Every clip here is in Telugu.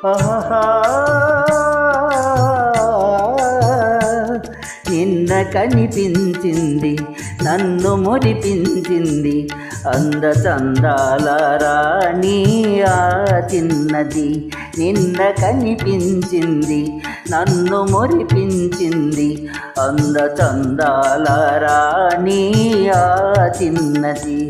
ఆహా నిన్న కనిపించింది నన్ను మురిపించింది అందచందాల రాణి ఆ చిన్నది నిన్న కనిపించింది నన్ను మురిపించింది అందచందాల రాణి ఆ చిన్నది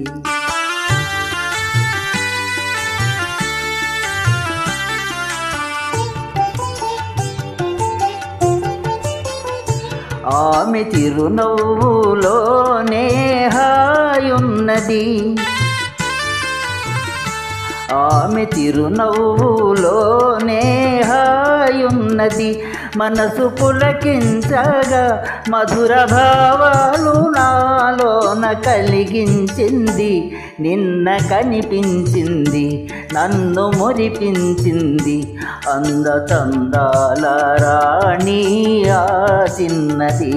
ఆమె చిరునవ్వులోనే హాయున్నది ఆమె చిరునవ్వులోనే హాయున్నది మనసు పులకించగా మధుర భావాలు నాలోన కలిగించింది నిన్న కనిపించింది నన్ను మురిపించింది అందచందాల రాణి ఆ చిన్నది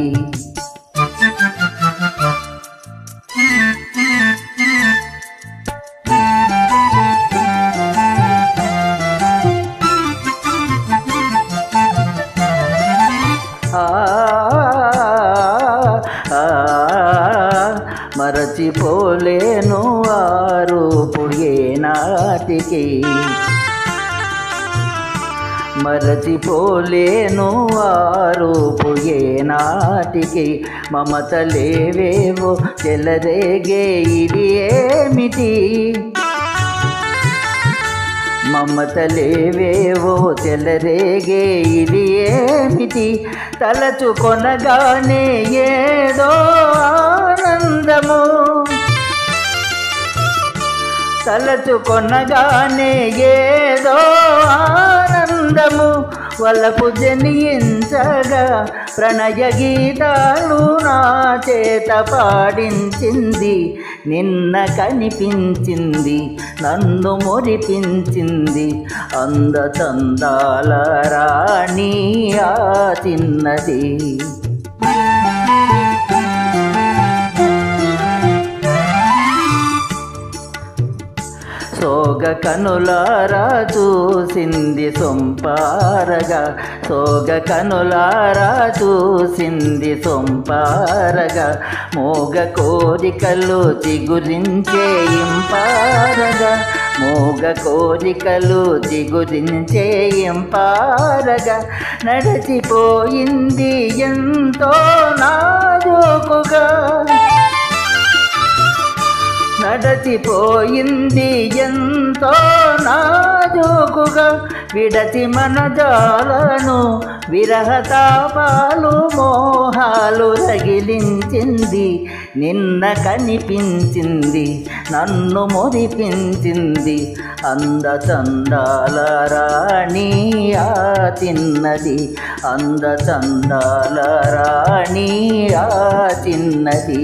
మరచిపోలేను ఆ రూపు ఏనాటికి మరచిపోలేను ఆ రూపు ఏనాటికి మమతలేవేవో చెలరేగే ఇది ఏమిటి మమతలేవేవో చెలరేగే ఇది ఏమిటి తలచుకొనగానే ఏదో ఆనందము తలచుకొనగానే ఏదో ఆనందము వలపు జనించగా ప్రణయ గీతాలు నా చేత పాడించింది నిన్న కనిపించింది నన్ను మురిపించింది అందచందాల రాణి ఆ చిన్నది సోగ కనులారా చూసింది సొంపారగా సోగ కనులారా చూసింది సొంపారగా మోగ కోరికలు చిగురించే ఇంపారగా మోగ కోరికలు చిగురించే ఇంపారగా నడిచిపోయింది ఎంతో నాజూకుగా నడచిపోయింది ఎంతో నాజూకుగా విడచి మనజాలను విరహతాపాలు మోహాలు రగిలించింది నిన్న కనిపించింది నన్ను మురిపించింది అందచందాల రాణి ఆ చిన్నది అందచందాల రాణి ఆ చిన్నది